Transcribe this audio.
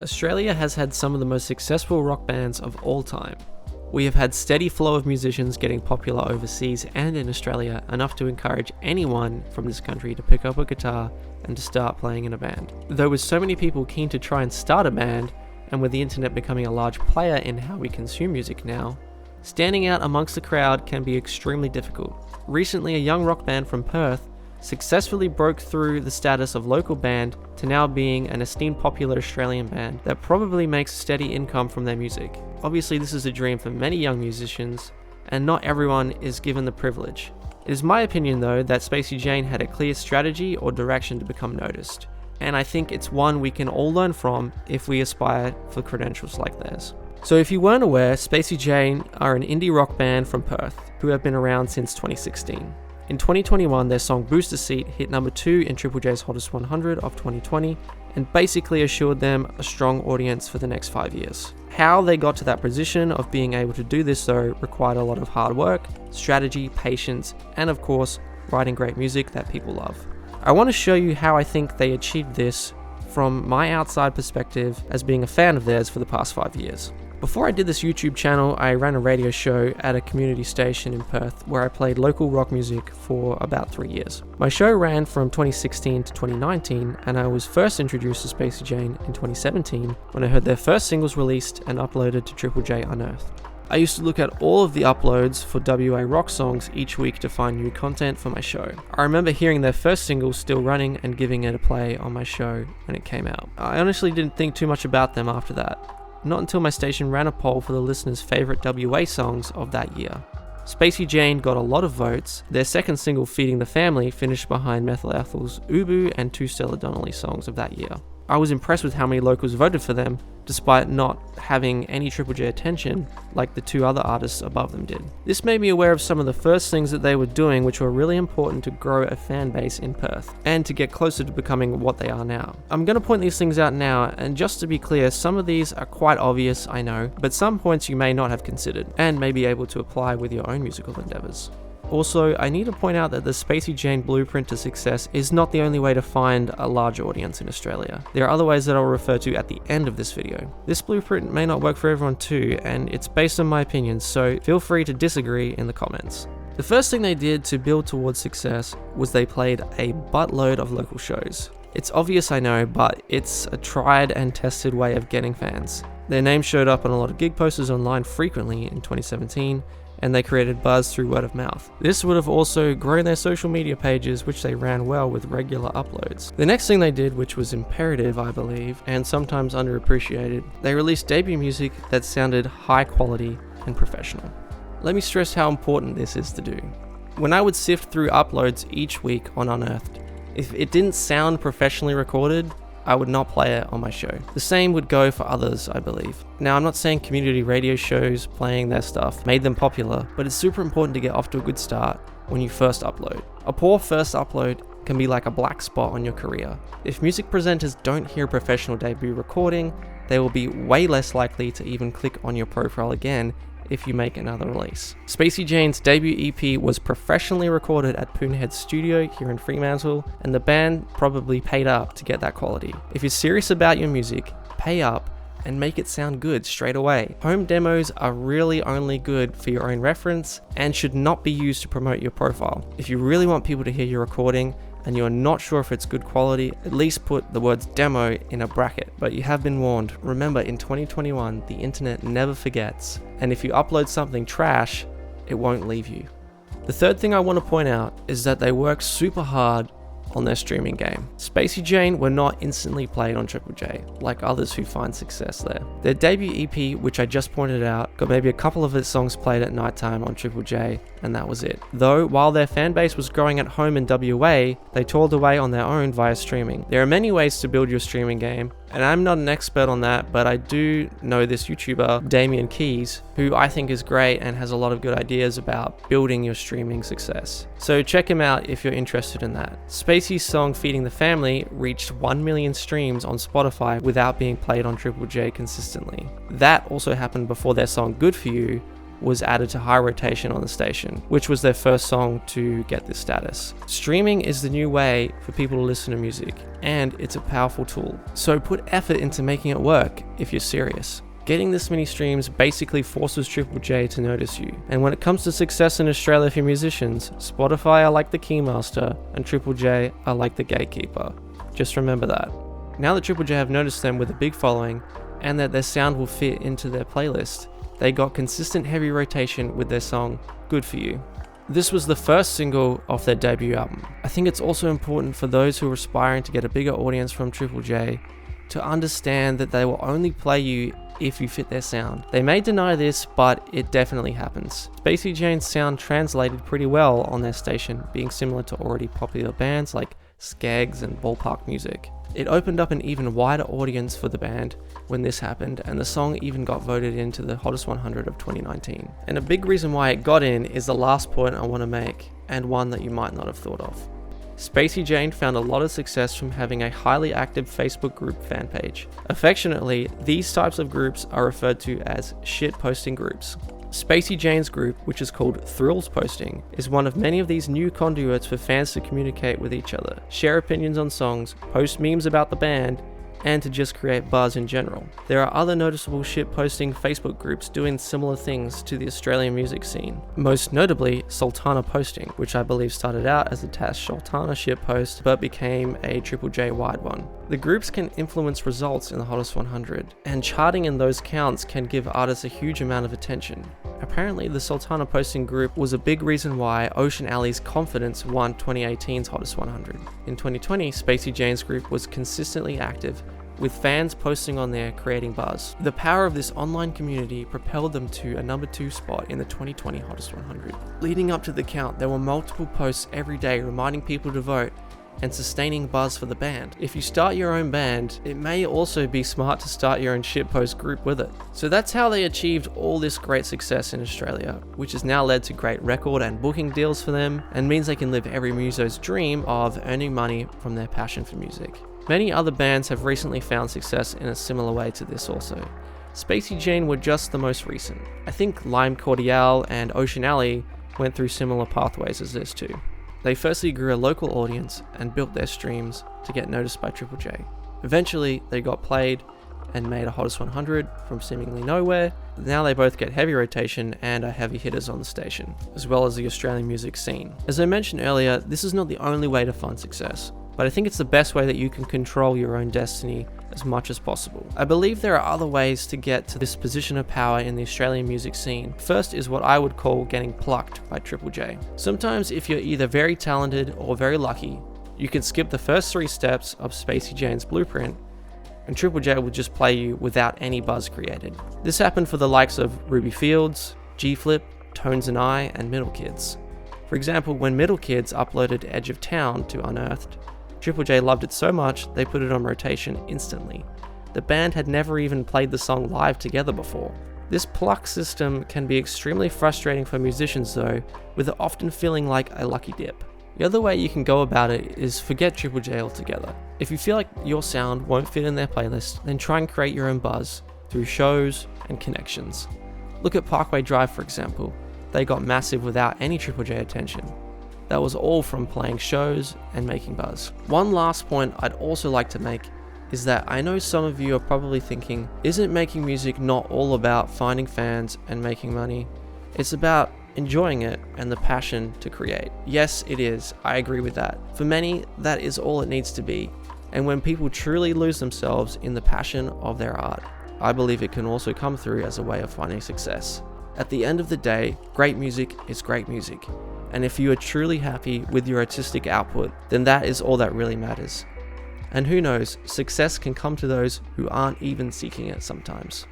Australia has had some of the most successful rock bands of all time. We have had steady flow of musicians getting popular overseas and in Australia, enough to encourage anyone from this country to pick up a guitar and to start playing in a band. Though with so many people keen to try and start a band, and with the internet becoming a large player in how we consume music now, standing out amongst the crowd can be extremely difficult. Recently, a young rock band from Perth successfully broke through the status of local band to now being an esteemed popular Australian band that probably makes a steady income from their music. Obviously, this is a dream for many young musicians, and not everyone is given the privilege. It is my opinion though that Spacey Jane had a clear strategy or direction to become noticed, and I think it's one we can all learn from if we aspire for credentials like theirs. So if you weren't aware, Spacey Jane are an indie rock band from Perth who have been around since 2016. In 2021, their song Booster Seat hit number 2 in Triple J's Hottest 100 of 2020 and basically assured them a strong audience for the next 5 years. How they got to that position of being able to do this though required a lot of hard work, strategy, patience, and of course, writing great music that people love. I want to show you how I think they achieved this from my outside perspective as being a fan of theirs for the past 5 years. Before I did this YouTube channel, I ran a radio show at a community station in Perth where I played local rock music for about 3 years. My show ran from 2016 to 2019, and I was first introduced to Spacey Jane in 2017 when I heard their first singles released and uploaded to Triple J Unearthed. I used to look at all of the uploads for WA rock songs each week to find new content for my show. I remember hearing their first single still running and giving it a play on my show when it came out. I honestly didn't think too much about them after that. Not until my station ran a poll for the listeners' favourite WA songs of that year. Spacey Jane got a lot of votes. Their second single, Feeding the Family, finished behind Methyl Ethel's Ubu and 2 Stella Donnelly songs of that year. I was impressed with how many locals voted for them, despite not having any Triple J attention like the 2 other artists above them did. This made me aware of some of the first things that they were doing which were really important to grow a fan base in Perth, and to get closer to becoming what they are now. I'm going to point these things out now, and just to be clear, some of these are quite obvious, I know, but some points you may not have considered, and may be able to apply with your own musical endeavours. Also, I need to point out that the Spacey Jane blueprint to success is not the only way to find a large audience in Australia. There are other ways that I'll refer to at the end of this video. This blueprint may not work for everyone too, and it's based on my opinions, so feel free to disagree in the comments. The first thing they did to build towards success was they played a buttload of local shows. It's obvious, I know, but it's a tried and tested way of getting fans. Their name showed up on a lot of gig posters online frequently in 2017, and they created buzz through word of mouth. This would have also grown their social media pages, which they ran well with regular uploads. The next thing they did, which was imperative I believe, and sometimes underappreciated, they released debut music that sounded high quality and professional. Let me stress how important this is to do. When I would sift through uploads each week on Unearthed, if it didn't sound professionally recorded, I would not play it on my show. The same would go for others, I believe. Now, I'm not saying community radio shows playing their stuff made them popular, but it's super important to get off to a good start when you first upload. A poor first upload can be like a black spot on your career. If music presenters don't hear a professional debut recording, they will be way less likely to even click on your profile again if you make another release. Spacey Jane's debut EP was professionally recorded at Poonhead Studio here in Fremantle, and the band probably paid up to get that quality. If you're serious about your music, pay up and make it sound good straight away. Home demos are really only good for your own reference and should not be used to promote your profile. If you really want people to hear your recording, and you're not sure if it's good quality, at least put the words demo in a bracket. But you have been warned. Remember, in 2021, the internet never forgets, and if you upload something trash, it won't leave you. The third thing I want to point out is that they work super hard on their streaming game. Spacey Jane were not instantly played on Triple J, like others who find success there. Their debut EP, which I just pointed out, got maybe a couple of its songs played at nighttime on Triple J, and that was it. Though, while their fan base was growing at home in WA, they toured away on their own via streaming. There are many ways to build your streaming game, and I'm not an expert on that, but I do know this YouTuber, Damian Keyes, who I think is great and has a lot of good ideas about building your streaming success. So check him out if you're interested in that. Spacey's song Feeding the Family reached 1 million streams on Spotify without being played on Triple J consistently. That also happened before their song Good For You, was added to high rotation on the station, which was their first song to get this status. Streaming is the new way for people to listen to music, and it's a powerful tool. So put effort into making it work if you're serious. Getting this many streams basically forces Triple J to notice you. And when it comes to success in Australia for musicians, Spotify are like the keymaster, and Triple J are like the gatekeeper. Just remember that. Now that Triple J have noticed them with a big following, and that their sound will fit into their playlist, they got consistent heavy rotation with their song, Good For You. This was the first single off their debut album. I think it's also important for those who are aspiring to get a bigger audience from Triple J to understand that they will only play you if you fit their sound. They may deny this, but it definitely happens. Spacey Jane's sound translated pretty well on their station, being similar to already popular bands like Skeggs and Ballpark Music. It opened up an even wider audience for the band when this happened, and the song even got voted into the Hottest 100 of 2019. And a big reason why it got in is the last point I want to make, and one that you might not have thought of. Spacey Jane found a lot of success from having a highly active Facebook group fan page. Affectionately, these types of groups are referred to as shitposting groups. Spacey Jane's group, which is called Thrills Posting, is one of many of these new conduits for fans to communicate with each other, share opinions on songs, post memes about the band, and to just create buzz in general. There are other noticeable shitposting Facebook groups doing similar things to the Australian music scene. Most notably, Sultana Posting, which I believe started out as a Tash Sultana shitpost but became a Triple J wide one. The groups can influence results in the Hottest 100, and charting in those counts can give artists a huge amount of attention. Apparently, the Sultana Posting group was a big reason why Ocean Alley's Confidence won 2018's Hottest 100. In 2020, Spacey Jane's group was consistently active, with fans posting on there creating buzz. The power of this online community propelled them to a number 2 spot in the 2020 Hottest 100. Leading up to the count, there were multiple posts every day reminding people to vote and sustaining buzz for the band. If you start your own band, it may also be smart to start your own shitpost group with it. So that's how they achieved all this great success in Australia, which has now led to great record and booking deals for them, and means they can live every muso's dream of earning money from their passion for music. Many other bands have recently found success in a similar way to this also. Spacey Jane were just the most recent. I think Lime Cordiale and Ocean Alley went through similar pathways as this too. They firstly grew a local audience and built their streams to get noticed by Triple J. Eventually, they got played and made a Hottest 100 from seemingly nowhere. Now they both get heavy rotation and are heavy hitters on the station, as well as the Australian music scene. As I mentioned earlier, this is not the only way to find success, but I think it's the best way that you can control your own destiny as much as possible. I believe there are other ways to get to this position of power in the Australian music scene. First is what I would call getting plucked by Triple J. Sometimes if you're either very talented or very lucky, you can skip the first 3 steps of Spacey Jane's blueprint, and Triple J will just play you without any buzz created. This happened for the likes of Ruby Fields, G-Flip, Tones and I, and Middle Kids. For example, when Middle Kids uploaded Edge of Town to Unearthed, Triple J loved it so much they put it on rotation instantly. The band had never even played the song live together before. This pluck system can be extremely frustrating for musicians though, with it often feeling like a lucky dip. The other way you can go about it is forget Triple J altogether. If you feel like your sound won't fit in their playlist, then try and create your own buzz through shows and connections. Look at Parkway Drive for example. They got massive without any Triple J attention. That was all from playing shows and making buzz. One last point I'd also like to make is that I know some of you are probably thinking, isn't making music not all about finding fans and making money? It's about enjoying it and the passion to create. Yes, it is. I agree with that. For many, that is all it needs to be. And when people truly lose themselves in the passion of their art, I believe it can also come through as a way of finding success. At the end of the day, great music is great music. And if you are truly happy with your artistic output, then that is all that really matters. And who knows, success can come to those who aren't even seeking it sometimes.